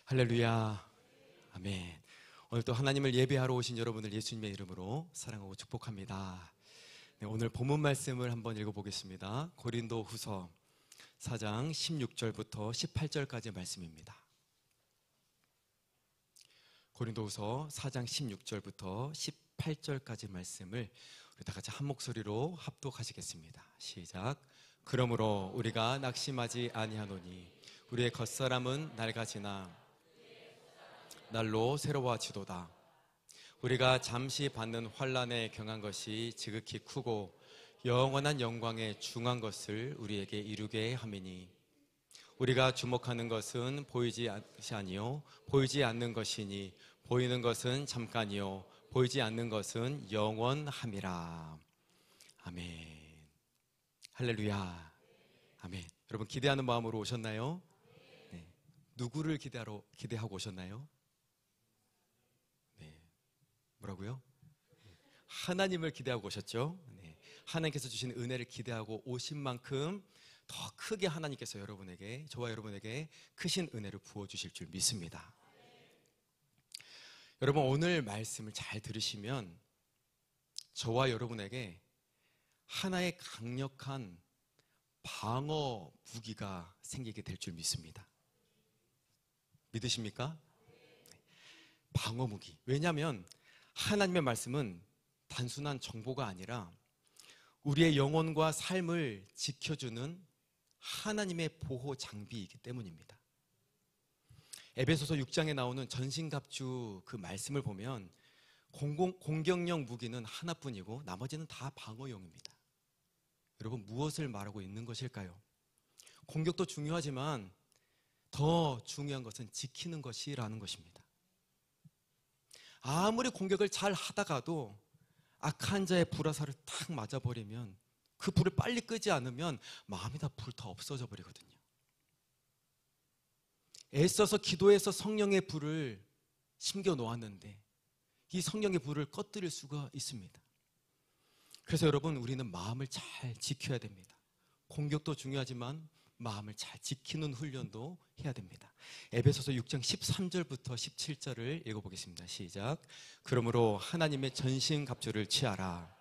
할렐루야. 아멘. 오늘 또 하나님을 예배하러 오신 여러분들 예수님의 이름으로 사랑하고 축복합니다. 네, 오늘 본문 말씀을 한번 읽어보겠습니다. 고린도 후서 4장 16절부터 18절까지의 말씀입니다. 고린도 후서 4장 16절부터 18절까지 말씀을 우리 다 같이 한 목소리로 합독하시겠습니다. 시작. 그러므로 우리가 낙심하지 아니하노니 우리의 겉사람은 낡아지나 날로 새로워지도다. 우리가 잠시 받는 환난에 경한 것이 지극히 크고 영원한 영광에 중한 것을 우리에게 이루게 함이니 우리가 주목하는 것은 보이지 않지 아니요 보이지 않는 것이니 보이는 것은 잠깐이요 보이지 않는 것은 영원함이라. 아멘. 할렐루야. 아멘. 여러분 기대하는 마음으로 오셨나요? 네. 누구를 기대하고 오셨나요? 뭐라고요? 하나님을 기대하고 오셨죠? 네. 하나님께서 주신 은혜를 기대하고 오신 만큼 더 크게 하나님께서 여러분에게, 저와 여러분에게 크신 은혜를 부어주실 줄 믿습니다. 여러분 오늘 말씀을 잘 들으시면 저와 여러분에게 하나의 강력한 방어 무기가 생기게 될 줄 믿습니다. 믿으십니까? 방어 무기. 왜냐하면 하나님의 말씀은 단순한 정보가 아니라 우리의 영혼과 삶을 지켜주는 하나님의 보호 장비이기 때문입니다. 에베소서 6장에 나오는 전신갑주 그 말씀을 보면 공격용 무기는 하나뿐이고 나머지는 다 방어용입니다. 여러분 무엇을 말하고 있는 것일까요? 공격도 중요하지만 더 중요한 것은 지키는 것이라는 것입니다. 아무리 공격을 잘 하다가도 악한 자의 불화살을 탁 맞아버리면 그 불을 빨리 끄지 않으면 마음이 다 불 다 없어져 버리거든요. 애써서 기도해서 성령의 불을 심겨 놓았는데 이 성령의 불을 꺼뜨릴 수가 있습니다. 그래서 여러분 우리는 마음을 잘 지켜야 됩니다. 공격도 중요하지만 마음을 잘 지키는 훈련도 해야 됩니다. 에베소서 6장 13절부터 17절을 읽어보겠습니다. 시작. 그러므로 하나님의 전신갑주를 취하라.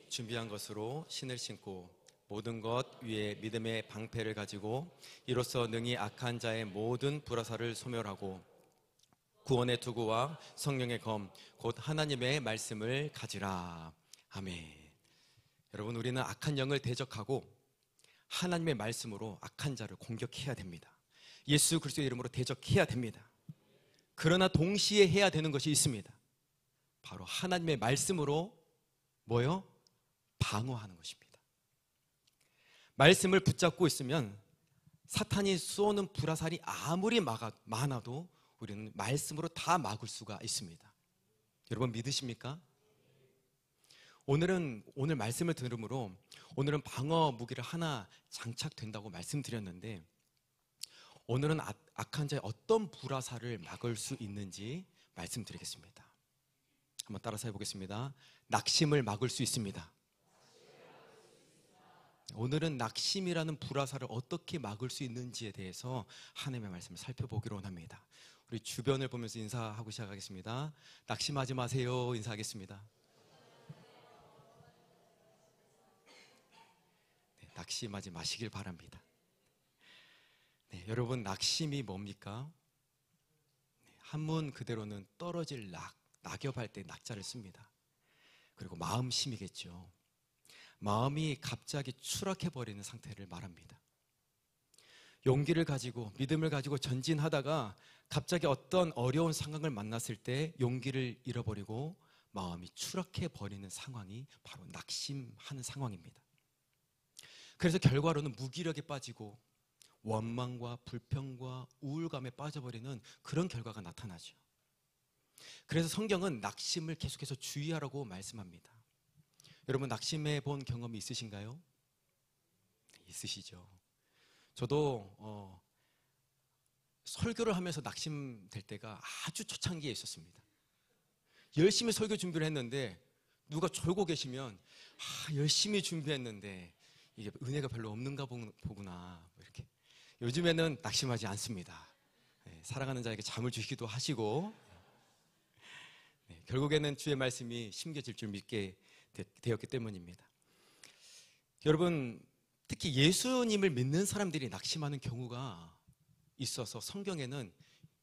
준비한 것으로 신을 신고 모든 것 위에 믿음의 방패를 가지고 이로써 능히 악한 자의 모든 불화살을 소멸하고 구원의 투구와 성령의 검 곧 하나님의 말씀을 가지라. 아멘. 여러분 우리는 악한 영을 대적하고 하나님의 말씀으로 악한 자를 공격해야 됩니다. 예수 그리스도의 이름으로 대적해야 됩니다. 그러나 동시에 해야 되는 것이 있습니다. 바로 하나님의 말씀으로 뭐요? 방어하는 것입니다. 말씀을 붙잡고 있으면 사탄이 쏘는 불화살이 아무리 많아도 우리는 말씀으로 다 막을 수가 있습니다. 여러분 믿으십니까? 오늘 말씀을 들으므로 오늘은 방어 무기를 하나 장착된다고 말씀드렸는데 오늘은 악한 자의 어떤 불화살을 막을 수 있는지 말씀드리겠습니다. 한번 따라서 해보겠습니다. 낙심을 막을 수 있습니다. 오늘은 낙심이라는 불화살을 어떻게 막을 수 있는지에 대해서 하나님의 말씀을 살펴보기로 합니다. 우리 주변을 보면서 인사하고 시작하겠습니다. 낙심하지 마세요. 인사하겠습니다. 네, 낙심하지 마시길 바랍니다. 네, 여러분 낙심이 뭡니까? 네, 한문 그대로는 떨어질 낙엽할 때 낙자를 씁니다. 그리고 마음심이겠죠. 마음이 갑자기 추락해버리는 상태를 말합니다. 용기를 가지고 믿음을 가지고 전진하다가 갑자기 어떤 어려운 상황을 만났을 때 용기를 잃어버리고 마음이 추락해버리는 상황이 바로 낙심하는 상황입니다. 그래서 결과로는 무기력에 빠지고 원망과 불평과 우울감에 빠져버리는 그런 결과가 나타나죠. 그래서 성경은 낙심을 계속해서 주의하라고 말씀합니다. 여러분 낙심해 본 경험이 있으신가요? 있으시죠. 저도 설교를 하면서 낙심될 때가 아주 초창기에 있었습니다. 열심히 설교 준비를 했는데 누가 졸고 계시면 열심히 준비했는데 이게 은혜가 별로 없는가 보구나 이렇게. 요즘에는 낙심하지 않습니다. 사랑하는 자에게 잠을 주시기도 하시고 결국에는 주의 말씀이 심겨질 줄 믿게 되었기 때문입니다. 여러분, 특히 예수님을 믿는 사람들이 낙심하는 경우가 있어서 성경에는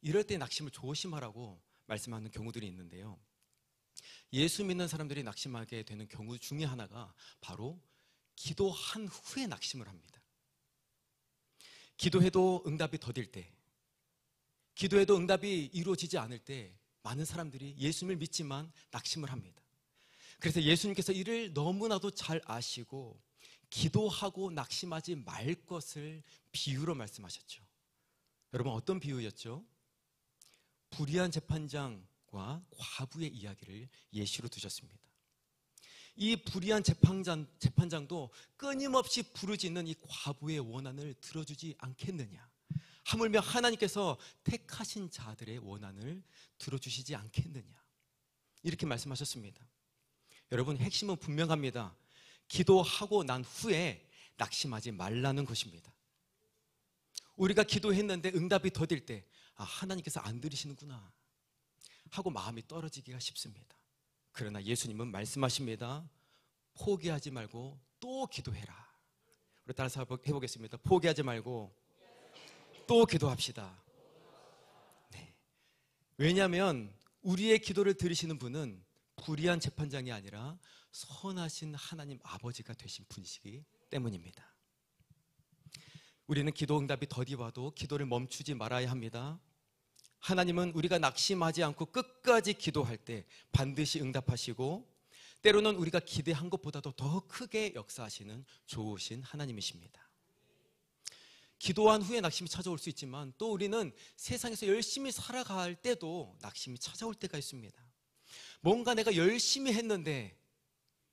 이럴 때 낙심을 조심하라고 말씀하는 경우들이 있는데요. 예수 믿는 사람들이 낙심하게 되는 경우 중에 하나가 바로 기도한 후에 낙심을 합니다. 기도해도 응답이 더딜 때, 기도해도 응답이 이루어지지 않을 때 많은 사람들이 예수님을 믿지만 낙심을 합니다. 그래서 예수님께서 이를 너무나도 잘 아시고 기도하고 낙심하지 말 것을 비유로 말씀하셨죠. 여러분, 어떤 비유였죠? 불의한 재판장과 과부의 이야기를 예시로 두셨습니다. 이 불의한 재판장도 끊임없이 부르짖는 이 과부의 원한을 들어주지 않겠느냐, 하물며 하나님께서 택하신 자들의 원한을 들어주시지 않겠느냐, 이렇게 말씀하셨습니다. 여러분, 핵심은 분명합니다. 기도하고 난 후에 낙심하지 말라는 것입니다. 우리가 기도했는데 응답이 더딜 때 하나님께서 안 들으시는구나 하고 마음이 떨어지기가 쉽습니다. 그러나 예수님은 말씀하십니다. 포기하지 말고 또 기도해라. 우리 따라서 해보겠습니다. 포기하지 말고 또 기도합시다. 네. 왜냐하면 우리의 기도를 들으시는 분은 불의한 재판장이 아니라 선하신 하나님 아버지가 되신 분이시기 때문입니다. 우리는 기도 응답이 더디와도 기도를 멈추지 말아야 합니다. 하나님은 우리가 낙심하지 않고 끝까지 기도할 때 반드시 응답하시고, 때로는 우리가 기대한 것보다도 더 크게 역사하시는 좋으신 하나님이십니다. 기도한 후에 낙심이 찾아올 수 있지만 또 우리는 세상에서 열심히 살아갈 때도 낙심이 찾아올 때가 있습니다. 뭔가 내가 열심히 했는데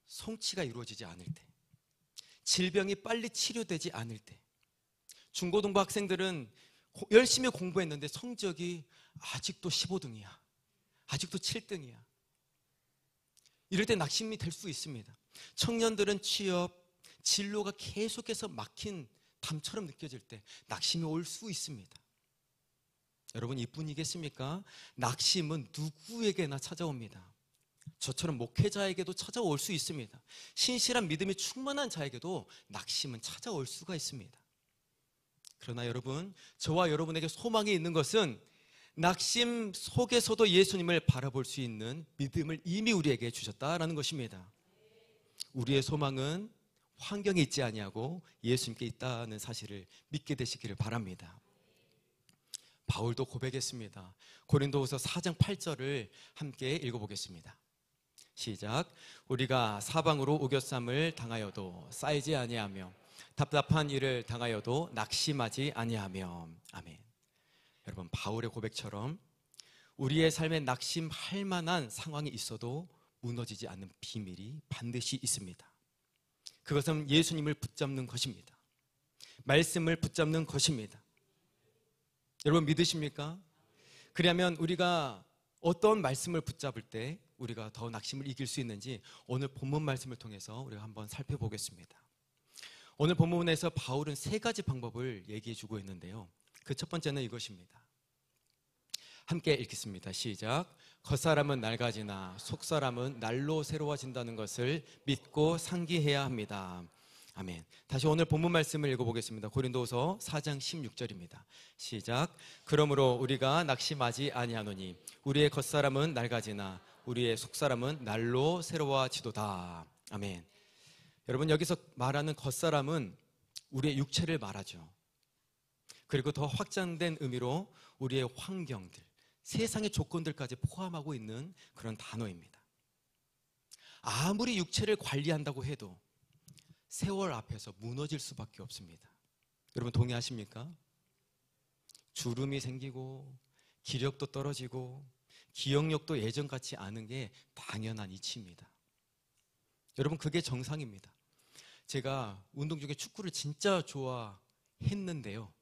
성취가 이루어지지 않을 때, 질병이 빨리 치료되지 않을 때, 중고등부 학생들은 열심히 공부했는데 성적이 아직도 15등이야, 아직도 7등이야. 이럴 때 낙심이 될 수 있습니다. 청년들은 취업, 진로가 계속해서 막힌 담처럼 느껴질 때 낙심이 올 수 있습니다. 여러분, 이뿐이겠습니까? 낙심은 누구에게나 찾아옵니다. 저처럼 목회자에게도 찾아올 수 있습니다. 신실한 믿음이 충만한 자에게도 낙심은 찾아올 수가 있습니다. 그러나 여러분, 저와 여러분에게 소망이 있는 것은 낙심 속에서도 예수님을 바라볼 수 있는 믿음을 이미 우리에게 주셨다라는 것입니다. 우리의 소망은 환경에 있지 아니하고 예수님께 있다는 사실을 믿게 되시기를 바랍니다. 바울도 고백했습니다. 고린도후서 4장 8절을 함께 읽어보겠습니다. 시작. 우리가 사방으로 우겨쌈을 당하여도 쌓이지 아니하며 답답한 일을 당하여도 낙심하지 아니하며. 아멘. 여러분, 바울의 고백처럼 우리의 삶에 낙심할 만한 상황이 있어도 무너지지 않는 비밀이 반드시 있습니다. 그것은 예수님을 붙잡는 것입니다. 말씀을 붙잡는 것입니다. 여러분, 믿으십니까? 그러면 우리가 어떤 말씀을 붙잡을 때 우리가 더 낙심을 이길 수 있는지 오늘 본문 말씀을 통해서 우리가 한번 살펴보겠습니다. 오늘 본문에서 바울은 3가지 방법을 얘기해 주고 있는데요. 그 첫 번째는 이것입니다. 함께 읽겠습니다. 시작. 겉사람은 낡아지나 속사람은 날로 새로워진다는 것을 믿고 상기해야 합니다. 아멘. 다시 오늘 본문 말씀을 읽어보겠습니다. 고린도후서 4장 16절입니다. 시작. 그러므로 우리가 낙심하지 아니하노니 우리의 겉사람은 낡아지나 우리의 속사람은 날로 새로워지도다. 아멘. 여러분, 여기서 말하는 겉사람은 우리의 육체를 말하죠. 그리고 더 확장된 의미로 우리의 환경들, 세상의 조건들까지 포함하고 있는 그런 단어입니다. 아무리 육체를 관리한다고 해도 세월 앞에서 무너질 수밖에 없습니다. 여러분, 동의하십니까? 주름이 생기고 기력도 떨어지고 기억력도 예전 같지 않은 게 당연한 이치입니다. 여러분, 그게 정상입니다. 제가 운동 중에 축구를 진짜 좋아했는데요,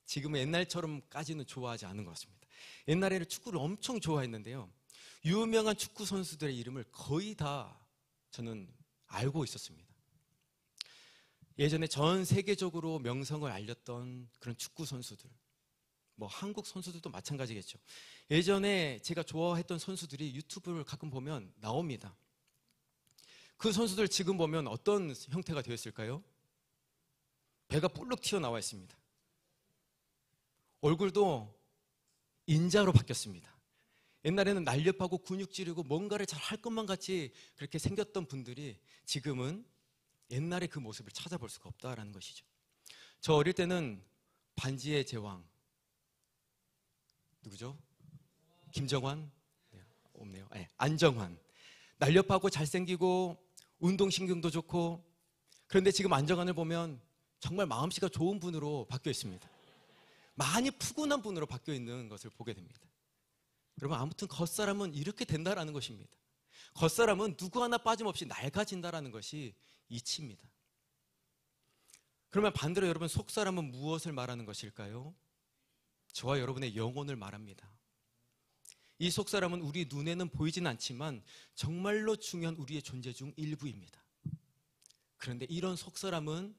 지금은 옛날처럼까지는 좋아하지 않은 것 같습니다. 옛날에는 축구를 엄청 좋아했는데요, 유명한 축구 선수들의 이름을 거의 다 저는 알고 있었습니다. 예전에 전 세계적으로 명성을 알렸던 그런 축구 선수들, 뭐 한국 선수들도 마찬가지겠죠. 예전에 제가 좋아했던 선수들이 유튜브를 가끔 보면 나옵니다. 그 선수들 지금 보면 어떤 형태가 되었을까요? 배가 볼록 튀어나와 있습니다. 얼굴도 인자로 바뀌었습니다. 옛날에는 날렵하고 근육질이고 뭔가를 잘 할 것만 같이 그렇게 생겼던 분들이 지금은 옛날의 그 모습을 찾아볼 수가 없다라는 것이죠. 저 어릴 때는 반지의 제왕, 누구죠? 김정환? 네, 없네요. 네, 안정환. 날렵하고 잘생기고 운동신경도 좋고, 그런데 지금 안정환을 보면 정말 마음씨가 좋은 분으로 바뀌어 있습니다. 많이 푸근한 분으로 바뀌어 있는 것을 보게 됩니다. 여러분, 아무튼 겉사람은 이렇게 된다라는 것입니다. 겉사람은 누구 하나 빠짐없이 낡아진다라는 것이 이치입니다. 그러면 반대로 여러분, 속사람은 무엇을 말하는 것일까요? 저와 여러분의 영혼을 말합니다. 이 속사람은 우리 눈에는 보이진 않지만 정말로 중요한 우리의 존재 중 일부입니다. 그런데 이런 속사람은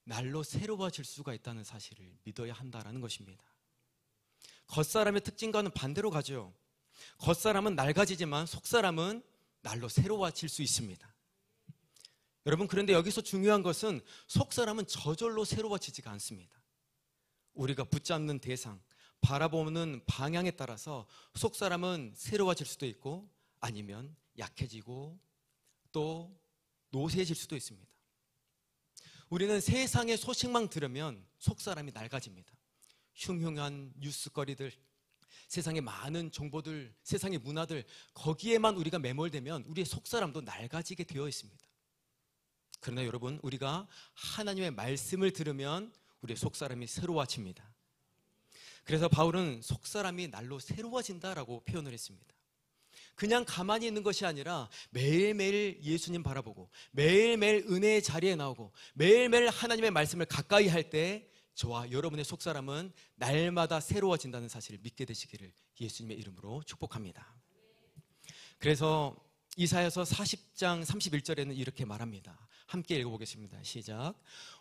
날로 새로워질 수가 있다는 사실을 믿어야 한다는 것입니다. 겉사람의 특징과는 반대로 가죠. 겉사람은 낡아지지만 속사람은 날로 새로워질 수 있습니다. 여러분, 그런데 여기서 중요한 것은 속사람은 저절로 새로워지지가 않습니다. 우리가 붙잡는 대상, 바라보는 방향에 따라서 속사람은 새로워질 수도 있고 아니면 약해지고 또 노쇠해질 수도 있습니다. 우리는 세상의 소식만 들으면 속사람이 낡아집니다. 흉흉한 뉴스거리들, 세상의 많은 정보들, 세상의 문화들, 거기에만 우리가 매몰되면 우리의 속사람도 낡아지게 되어 있습니다. 그러나 여러분, 우리가 하나님의 말씀을 들으면 우리의 속사람이 새로워집니다. 그래서 바울은 속사람이 날로 새로워진다라고 표현을 했습니다. 그냥 가만히 있는 것이 아니라 매일매일 예수님 바라보고 매일매일 은혜의 자리에 나오고 매일매일 하나님의 말씀을 가까이 할 때 저와 여러분의 속사람은 날마다 새로워진다는 사실을 믿게 되시기를 예수님의 이름으로 축복합니다. 그래서 이사야서 40장 31절에는 이렇게 말합니다. 함께 읽어보겠습니다. 시작.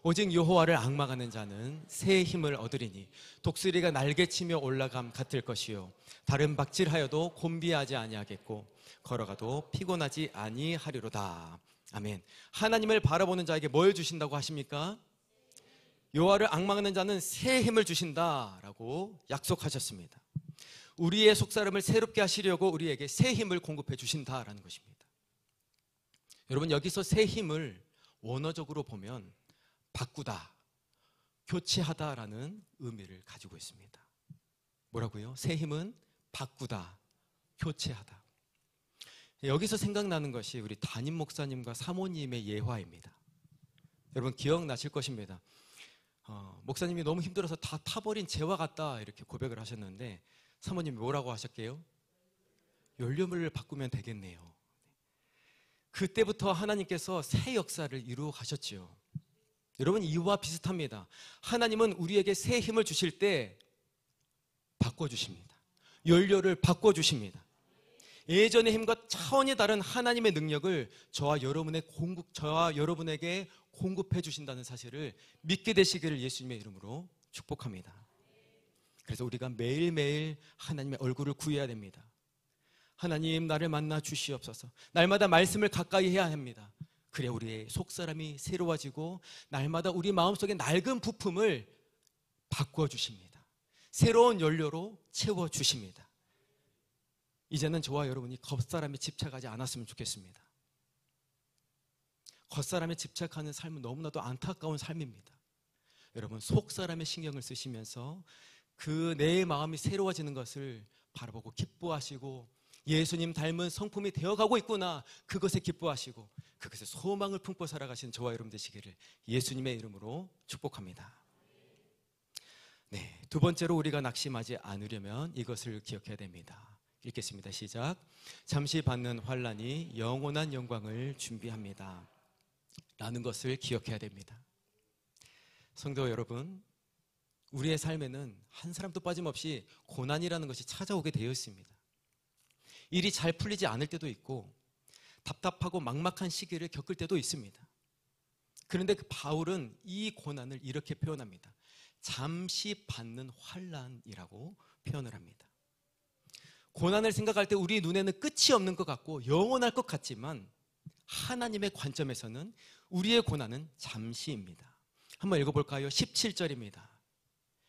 오직 여호와를 앙망하는 자는 새 힘을 얻으리니 독수리가 날개치며 올라감 같을 것이요 다른 박질하여도 곤비하지 아니하겠고 걸어가도 피곤하지 아니하리로다. 아멘. 하나님을 바라보는 자에게 뭘 주신다고 하십니까? 여호와를 앙망하는 자는 새 힘을 주신다라고 약속하셨습니다. 우리의 속사람을 새롭게 하시려고 우리에게 새 힘을 공급해 주신다라는 것입니다. 여러분, 여기서 새 힘을 원어적으로 보면 바꾸다, 교체하다라는 의미를 가지고 있습니다. 뭐라고요? 새 힘은 바꾸다, 교체하다. 여기서 생각나는 것이 우리 담임 목사님과 사모님의 예화입니다. 여러분, 기억나실 것입니다. 목사님이 너무 힘들어서 다 타버린 재와 같다 이렇게 고백을 하셨는데 사모님이 뭐라고 하셨게요? 연료물을 바꾸면 되겠네요. 그때부터 하나님께서 새 역사를 이루어 가셨지요. 여러분, 이와 비슷합니다. 하나님은 우리에게 새 힘을 주실 때 바꿔주십니다. 연료를 바꿔주십니다. 예전의 힘과 차원이 다른 하나님의 능력을 저와 여러분에게 공급해 주신다는 사실을 믿게 되시기를 예수님의 이름으로 축복합니다. 그래서 우리가 매일매일 하나님의 얼굴을 구해야 됩니다. 하나님, 나를 만나 주시옵소서. 날마다 말씀을 가까이 해야 합니다. 그래야 우리의 속사람이 새로워지고 날마다 우리 마음속에 낡은 부품을 바꾸어 주십니다. 새로운 연료로 채워 주십니다. 이제는 저와 여러분이 겉사람에 집착하지 않았으면 좋겠습니다. 겉사람에 집착하는 삶은 너무나도 안타까운 삶입니다. 여러분, 속사람의 신경을 쓰시면서 그 내 마음이 새로워지는 것을 바라보고 기뻐하시고 예수님 닮은 성품이 되어가고 있구나, 그것에 기뻐하시고 그것에 소망을 품고 살아가시는 저와 여러분 되시기를 예수님의 이름으로 축복합니다. 네, 두 번째로 우리가 낙심하지 않으려면 이것을 기억해야 됩니다. 읽겠습니다. 시작. 잠시 받는 환난이 영원한 영광을 준비합니다 라는 것을 기억해야 됩니다. 성도 여러분, 우리의 삶에는 한 사람도 빠짐없이 고난이라는 것이 찾아오게 되어 있습니다. 일이 잘 풀리지 않을 때도 있고 답답하고 막막한 시기를 겪을 때도 있습니다. 그런데 그 바울은 이 고난을 이렇게 표현합니다. 잠시 받는 환난이라고 표현을 합니다. 고난을 생각할 때 우리 눈에는 끝이 없는 것 같고 영원할 것 같지만 하나님의 관점에서는 우리의 고난은 잠시입니다. 한번 읽어볼까요? 17절입니다.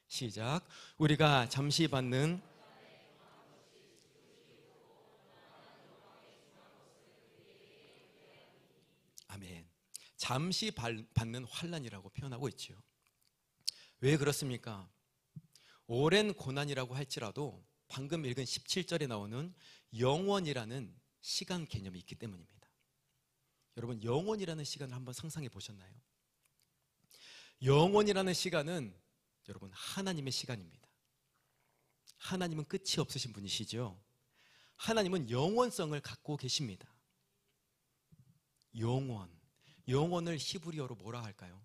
시작. 우리가 잠시 받는 아멘. 잠시 받는 환난이라고 표현하고 있죠. 왜 그렇습니까? 오랜 고난이라고 할지라도 방금 읽은 17절에 나오는 영원이라는 시간 개념이 있기 때문입니다. 여러분, 영원이라는 시간을 한번 상상해 보셨나요? 영원이라는 시간은 여러분 하나님의 시간입니다. 하나님은 끝이 없으신 분이시죠. 하나님은 영원성을 갖고 계십니다. 영원을 히브리어로 뭐라 할까요?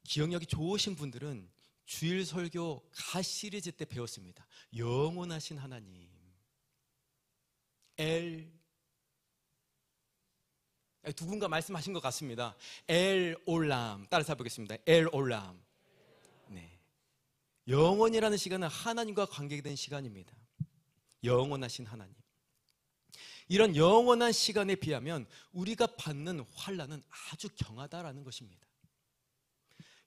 기억력이 좋으신 분들은 주일 설교 가 시리즈 때 배웠습니다. 영원하신 하나님. 누군가 말씀하신 것 같습니다. 엘 올람. 따라서 해보겠습니다. 엘 올람. 네. 영원이라는 시간은 하나님과 관계된 시간입니다. 영원하신 하나님. 이런 영원한 시간에 비하면 우리가 받는 환난은 아주 경하다라는 것입니다.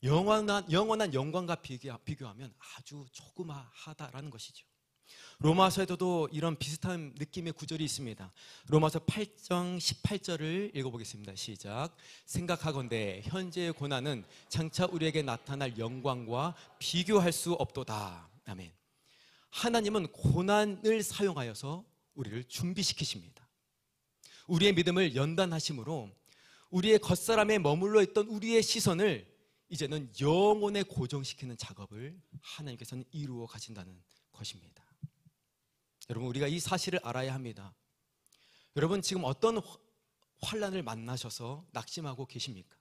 영원한 영광과 비교하면 아주 조그마하다라는 것이죠. 로마서에도 이런 비슷한 느낌의 구절이 있습니다. 로마서 8장 18절을 읽어보겠습니다. 시작. 생각하건대 현재의 고난은 장차 우리에게 나타날 영광과 비교할 수 없도다. 아멘. 하나님은 고난을 사용하여서 우리를 준비시키십니다. 우리의 믿음을 연단하심으로 우리의 겉사람에 머물러 있던 우리의 시선을 이제는 영혼에 고정시키는 작업을 하나님께서는 이루어 가신다는 것입니다. 여러분, 우리가 이 사실을 알아야 합니다. 여러분, 지금 어떤 환난을 만나셔서 낙심하고 계십니까?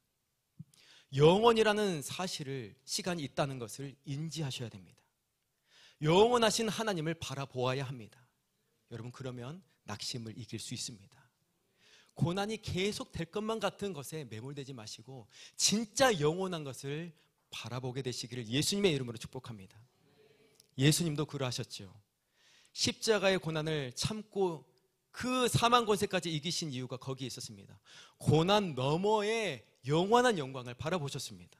영원이라는 사실을, 시간이 있다는 것을 인지하셔야 됩니다. 영원하신 하나님을 바라보아야 합니다. 여러분, 그러면 낙심을 이길 수 있습니다. 고난이 계속 될 것만 같은 것에 매몰되지 마시고 진짜 영원한 것을 바라보게 되시기를 예수님의 이름으로 축복합니다. 예수님도 그러하셨죠. 십자가의 고난을 참고 그 사망 권세까지 이기신 이유가 거기에 있었습니다. 고난 너머의 영원한 영광을 바라보셨습니다.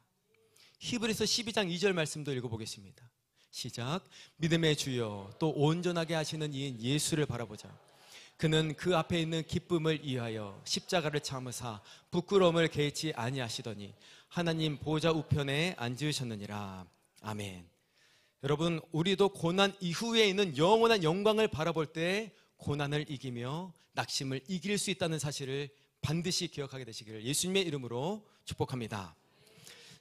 히브리서 12장 2절 말씀도 읽어보겠습니다. 시작. 믿음의 주여 또 온전하게 하시는 이인 예수를 바라보자. 그는 그 앞에 있는 기쁨을 위하여 십자가를 참으사 부끄러움을 개의치 아니하시더니 하나님 보좌 우편에 앉으셨느니라. 아멘. 여러분, 우리도 고난 이후에 있는 영원한 영광을 바라볼 때 고난을 이기며 낙심을 이길 수 있다는 사실을 반드시 기억하게 되시기를 예수님의 이름으로 축복합니다.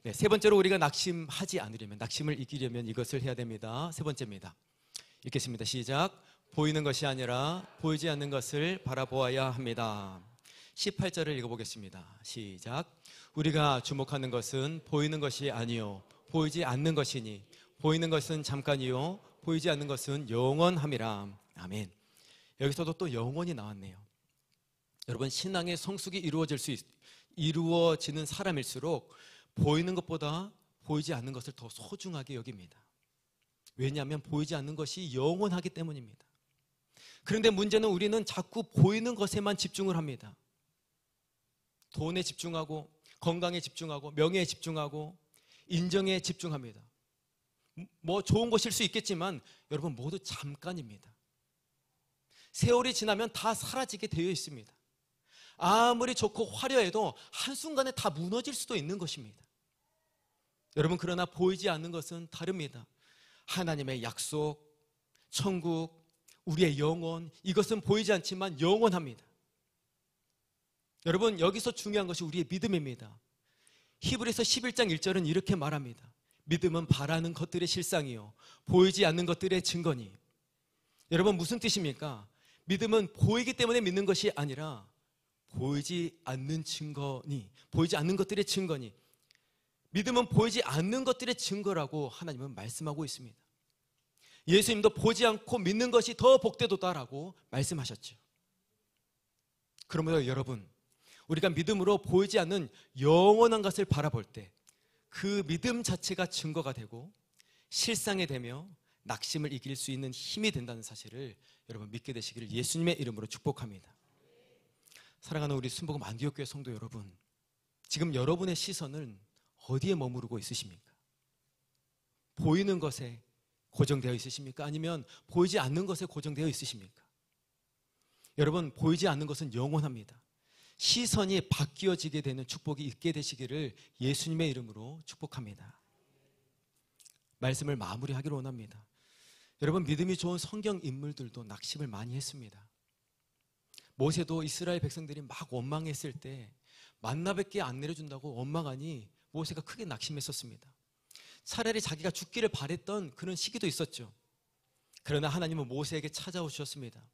네, 세 번째로 우리가 낙심하지 않으려면, 낙심을 이기려면 이것을 해야 됩니다. 세 번째입니다. 읽겠습니다. 시작. 보이는 것이 아니라 보이지 않는 것을 바라보아야 합니다. 18절을 읽어보겠습니다. 시작. 우리가 주목하는 것은 보이는 것이 아니요 보이지 않는 것이니 보이는 것은 잠깐이요 보이지 않는 것은 영원함이라. 아멘. 여기서도 또 영원이 나왔네요. 여러분, 신앙의 성숙이 이루어지는 사람일수록 보이는 것보다 보이지 않는 것을 더 소중하게 여깁니다. 왜냐하면 보이지 않는 것이 영원하기 때문입니다. 그런데 문제는 우리는 자꾸 보이는 것에만 집중을 합니다. 돈에 집중하고 건강에 집중하고 명예에 집중하고 인정에 집중합니다. 뭐 좋은 것일 수 있겠지만 여러분, 모두 잠깐입니다. 세월이 지나면 다 사라지게 되어 있습니다. 아무리 좋고 화려해도 한순간에 다 무너질 수도 있는 것입니다. 여러분, 그러나 보이지 않는 것은 다릅니다. 하나님의 약속, 천국, 우리의 영혼, 이것은 보이지 않지만 영원합니다. 여러분, 여기서 중요한 것이 우리의 믿음입니다. 히브리서 11장 1절은 이렇게 말합니다. 믿음은 바라는 것들의 실상이요 보이지 않는 것들의 증거니. 여러분, 무슨 뜻입니까? 믿음은 보이기 때문에 믿는 것이 아니라 보이지 않는 증거니, 보이지 않는 것들의 증거니. 믿음은 보이지 않는 것들의 증거라고 하나님은 말씀하고 있습니다. 예수님도 보지 않고 믿는 것이 더 복되도다라고 말씀하셨죠. 그러므로 여러분, 우리가 믿음으로 보이지 않는 영원한 것을 바라볼 때 그 믿음 자체가 증거가 되고 실상이 되며 낙심을 이길 수 있는 힘이 된다는 사실을 여러분 믿게 되시기를 예수님의 이름으로 축복합니다. 사랑하는 우리 순복음 안디옥교회 성도 여러분, 지금 여러분의 시선은 어디에 머무르고 있으십니까? 보이는 것에 고정되어 있으십니까? 아니면 보이지 않는 것에 고정되어 있으십니까? 여러분, 보이지 않는 것은 영원합니다. 시선이 바뀌어지게 되는 축복이 있게 되시기를 예수님의 이름으로 축복합니다. 말씀을 마무리하기로 원합니다. 여러분, 믿음이 좋은 성경 인물들도 낙심을 많이 했습니다. 모세도 이스라엘 백성들이 막 원망했을 때 만나뵙게 안 내려준다고 원망하니 모세가 크게 낙심했었습니다. 차라리 자기가 죽기를 바랬던 그런 시기도 있었죠. 그러나 하나님은 모세에게 찾아오셨습니다.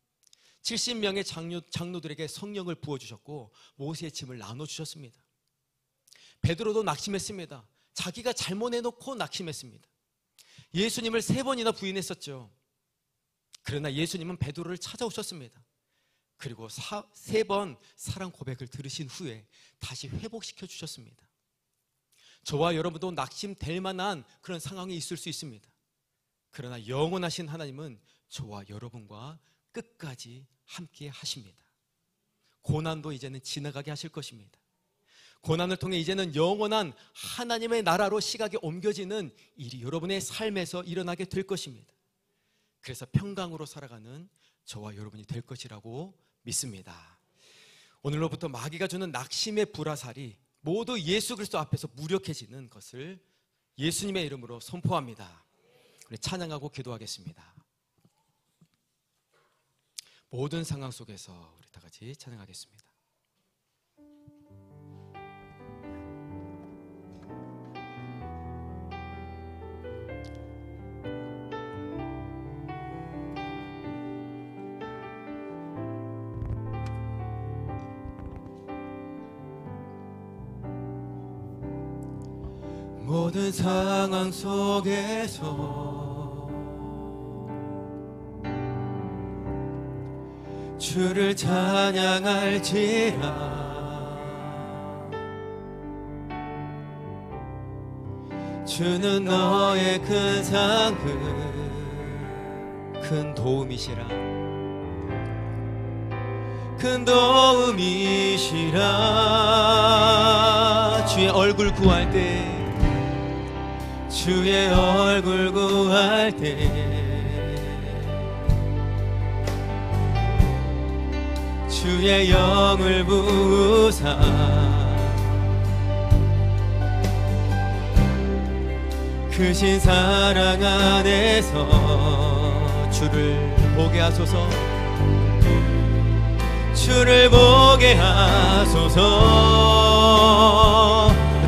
70명의 장로들에게 성령을 부어주셨고 모세의 짐을 나눠주셨습니다. 베드로도 낙심했습니다. 자기가 잘못해놓고 낙심했습니다. 예수님을 3번이나 부인했었죠. 그러나 예수님은 베드로를 찾아오셨습니다. 그리고 3번 사랑 고백을 들으신 후에 다시 회복시켜 주셨습니다. 저와 여러분도 낙심될 만한 그런 상황이 있을 수 있습니다. 그러나 영원하신 하나님은 저와 여러분과 끝까지 함께 하십니다. 고난도 이제는 지나가게 하실 것입니다. 고난을 통해 이제는 영원한 하나님의 나라로 시각이 옮겨지는 일이 여러분의 삶에서 일어나게 될 것입니다. 그래서 평강으로 살아가는 저와 여러분이 될 것이라고 믿습니다. 오늘로부터 마귀가 주는 낙심의 불화살이 모두 예수 그리스도 앞에서 무력해지는 것을 예수님의 이름으로 선포합니다. 우리 찬양하고 기도하겠습니다. 모든 상황 속에서 우리 다 같이 찬양하겠습니다. 모든 상황 속에서 주를 찬양할지라. 주는 너의 큰 상급, 큰 도움이시라. 큰 도움이시라. 주의 얼굴 구할 때, 주의 얼굴 구할 때 주의 영을 부으사 크신 사랑 안에서 주를 보게 하소서. 주를 보게 하소서.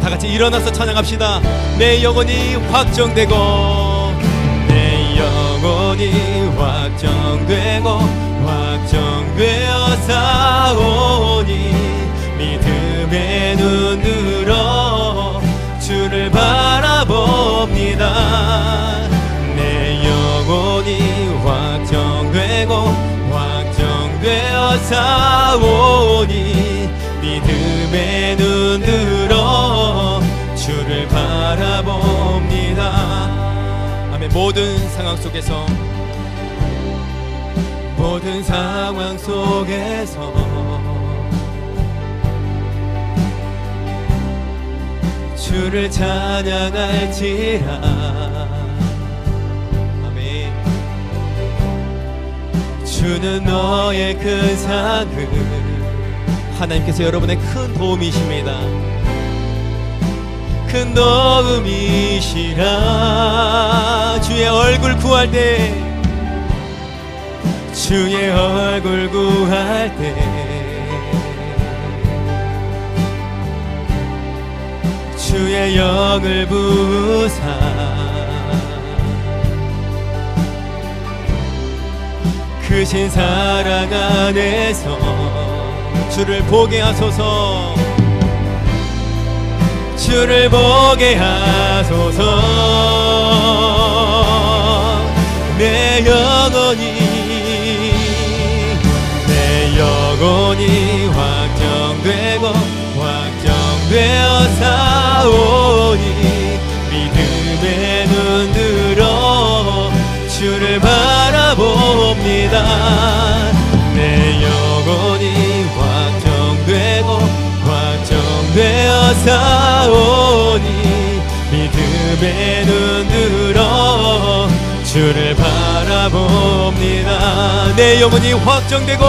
다 같이 일어나서 찬양합시다. 내 영혼이 확정되고, 내 영혼이 확정되고 확정되어 싸우니 믿음의 눈 들어 주를 바라봅니다. 내 영혼이 확정되고 확정되어 싸우니 믿음의 눈 들어 주를 바라봅니다. 아멘. 모든 상황 속에서, 모든 상황 속에서 주를 찬양할지라. 아멘. 주는 너의 큰 상급, 하나님께서 여러분의 큰 도움이십니다. 큰 도움이시라. 주의 얼굴 구할 때, 주의 얼굴 구할 때 주의 영을 부으사 크신 사랑 안에서 주를 보게 하소서. 주를 보게 하소서. 내 영혼이 확정되고 확정되어 사오니 믿음의 눈 들어 주를 바라봅니다. 내 영혼이 확정되고 확정되어 사오니 믿음의 눈 들어 주를 바라봅니다. 내 영혼이 확정되고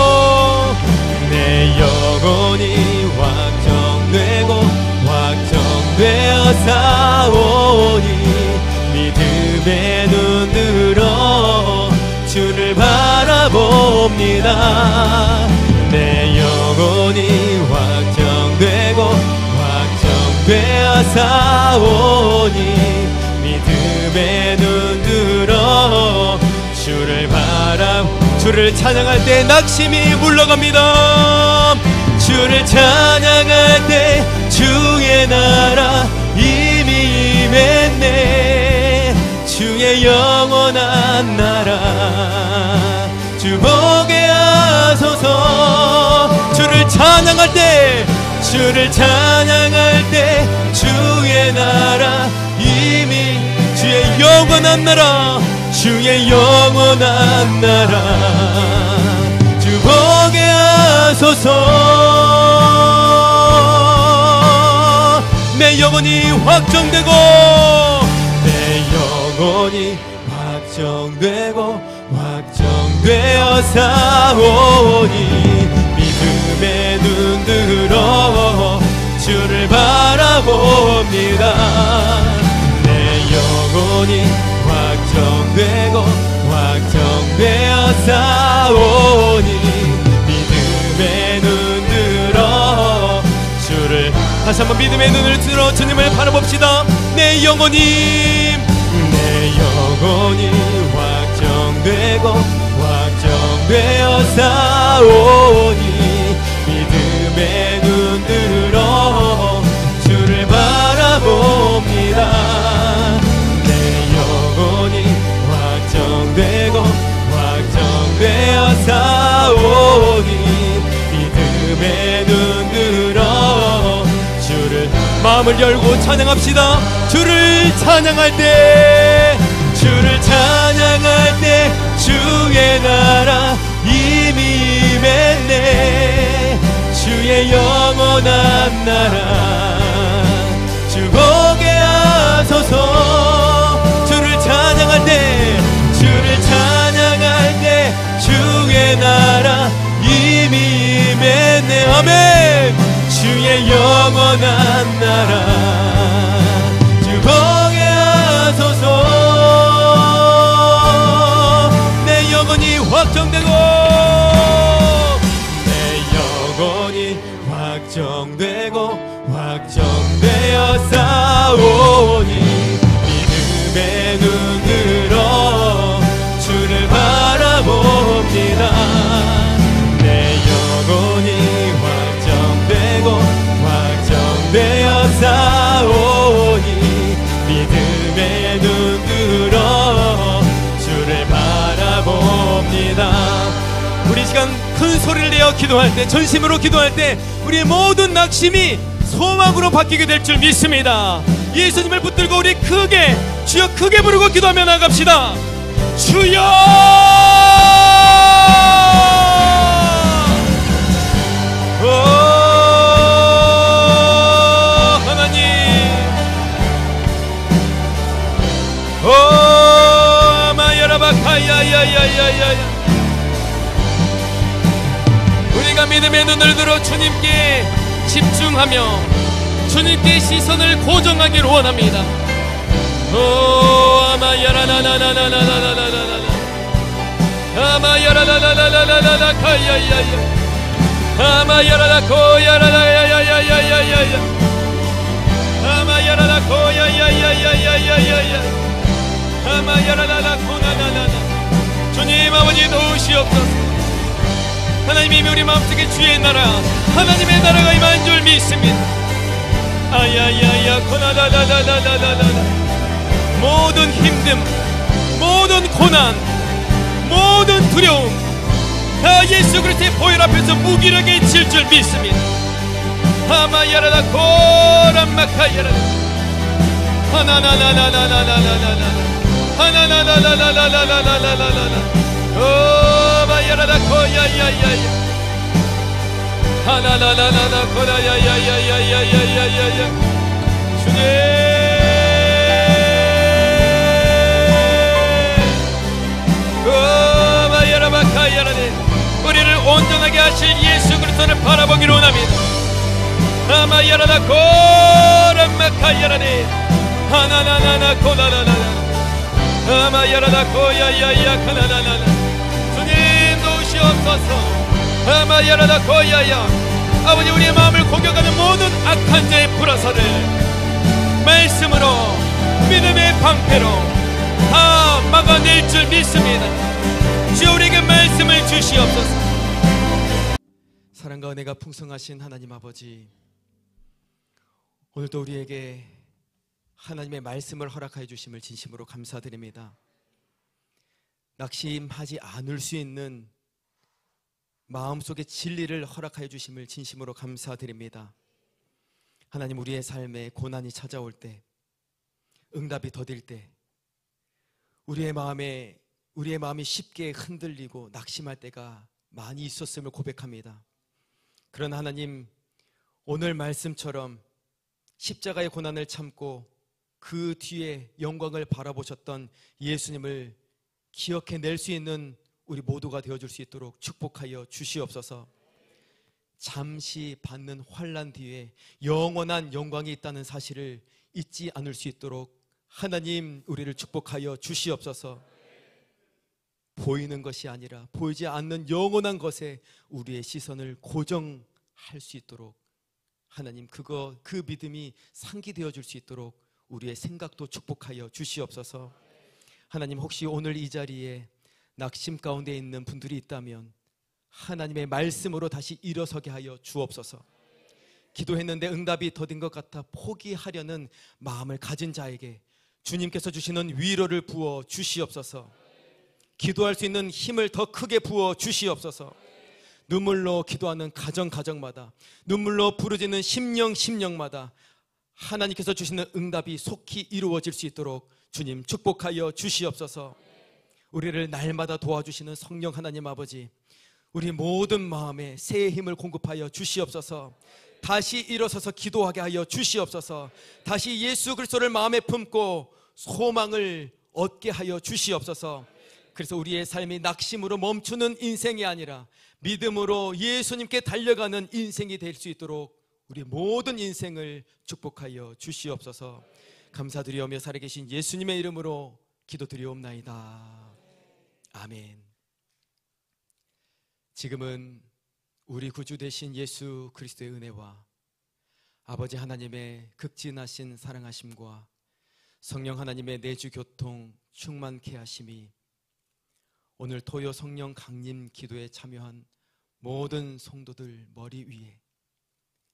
내 영혼이 확정되고 확정되어 사오니 믿음의 눈 들어 주를 바라봅니다. 내 영혼이 확정되고 확정되어 사오니 믿음의 눈 들어 주를 찬양할 때 낙심이 물러갑니다. 주를 찬양할 때 주의 나라 이미 임했네. 주의 영원한 나라 주 보게 하소서. 주를 찬양할 때 주의 나라 이미 주의 영원한 나라 주의 영원한 나라 주 보게 하소서. 내 영혼이 확정되고 내 영혼이 확정되고 확정되어 사오니 믿음의 눈 들어 주를 바라봅니다. 내 영혼이 확정되고 확정되어 사오니 믿음의 눈 들어 주를 다시 한번 믿음의 눈을 들어 주님을 바라봅시다. 내 영혼이 확정되고 확정되어 사오니 믿음의 눈 들어 주를 바라봅니다. 내 영혼이 확정되고 확정되어 사오니 믿음의 눈 들어 주를 마음을 열고 찬양합시다. 주를 찬양할 때 주의 나라 이미 임했네. 주의 영원한 나라 주 보게 하소서. 주를 찬양할 때 주의 나라 이미 임했네. 아멘. 주의 영원한 나라 주 보게 하소서. 내 영혼이 확정되고 내 영혼이 확정되고 확정되어 싸우니 믿음의 눈 들어 주를 바라봅니다. 내 영혼이 확정되고 확정되어 싸우니 믿음의 눈 들어 주를 바라봅니다. 우리 시간 큰 소리를 내어 기도할 때, 전심으로 기도할 때 우리의 모든 낙심이 소망으로 바뀌게 될 줄 믿습니다. 예수님을 붙들고 우리 크게, 주여 크게 부르고 기도하며 나갑시다. 주여! 하나님, 마야라바카야야야야야. 우리가 믿음의 눈을 들어 주님께 집중하며 주님께 시선을 고정하기를 원합니다. 오 아마야라나나나나나나나나나 아마야라나나나나나나 카야야야 아마야라나코야라나야야야야야야 아마야라나코야야야야야야야 아마야라나나코나나나나. 주님 아버지 도우시옵소서. 하나님이 우리 마음속에 주의 나라, 하나님의 나라가 임한 줄 믿습니다. 아야야야 코나다다다다다다다. 모든 힘듦, 모든 고난, 모든 두려움 다 예수 그리스도의 보혈 앞에서 무기력에 질 줄 믿습니다. 하마야라다 고란마카야라다 하나나나나나나나나나나 하나나나나나나나나나나나 오바야라다 고야야야야 하나나나나나 고라야야야야야야야야 주님 오바야라바카야라네 우리를 온전하게 하실 예수 그리스도를 바라보기로 원합니다. 아마야라다 고란마카야라네 하나나나나 고라라라라 아마야라다 고야야야 카나나나나 주님 도우시옵소서. 아마야라다 고야야 아버지 우리의 마음을 공격하는 모든 악한 자의 불화살을 말씀으로 믿음의 방패로 다 막아낼 줄 믿습니다. 주여 우리에게 말씀을 주시옵소서. 사랑과 은혜가 풍성하신 하나님 아버지, 오늘도 우리에게 하나님의 말씀을 허락하여 주심을 진심으로 감사드립니다. 낙심하지 않을 수 있는 마음속의 진리를 허락하여 주심을 진심으로 감사드립니다. 하나님 우리의 삶에 고난이 찾아올 때, 응답이 더딜 때 우리의 마음이 쉽게 흔들리고 낙심할 때가 많이 있었음을 고백합니다. 그러나 하나님 오늘 말씀처럼 십자가의 고난을 참고 그 뒤에 영광을 바라보셨던 예수님을 기억해낼 수 있는 우리 모두가 되어줄 수 있도록 축복하여 주시옵소서. 잠시 받는 환난 뒤에 영원한 영광이 있다는 사실을 잊지 않을 수 있도록 하나님 우리를 축복하여 주시옵소서. 보이는 것이 아니라 보이지 않는 영원한 것에 우리의 시선을 고정할 수 있도록 하나님 그 믿음이 상기되어 줄 수 있도록 우리의 생각도 축복하여 주시옵소서. 하나님 혹시 오늘 이 자리에 낙심 가운데 있는 분들이 있다면 하나님의 말씀으로 다시 일어서게 하여 주옵소서. 기도했는데 응답이 더딘 것 같아 포기하려는 마음을 가진 자에게 주님께서 주시는 위로를 부어 주시옵소서. 기도할 수 있는 힘을 더 크게 부어 주시옵소서. 눈물로 기도하는 가정마다, 눈물로 부르짖는 심령마다 하나님께서 주시는 응답이 속히 이루어질 수 있도록 주님 축복하여 주시옵소서. 우리를 날마다 도와주시는 성령 하나님 아버지, 우리 모든 마음에 새 힘을 공급하여 주시옵소서. 다시 일어서서 기도하게 하여 주시옵소서. 다시 예수 그리스도를 마음에 품고 소망을 얻게 하여 주시옵소서. 그래서 우리의 삶이 낙심으로 멈추는 인생이 아니라 믿음으로 예수님께 달려가는 인생이 될 수 있도록 우리 모든 인생을 축복하여 주시옵소서. 감사드리오며 살아계신 예수님의 이름으로 기도드리옵나이다. 아멘. 지금은 우리 구주 되신 예수 그리스도의 은혜와 아버지 하나님의 극진하신 사랑하심과 성령 하나님의 내주 교통 충만케 하심이 오늘 토요 성령 강림 기도에 참여한 모든 성도들 머리 위에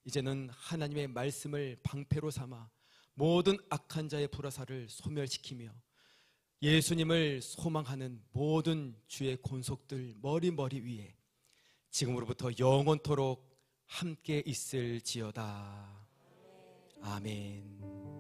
이제는 하나님의 말씀을 방패로 삼아 모든 악한 자의 불화살을 소멸시키며 예수님을 소망하는 모든 주의 권속들 머리 위에 지금으로부터 영원토록 함께 있을지어다. 아멘.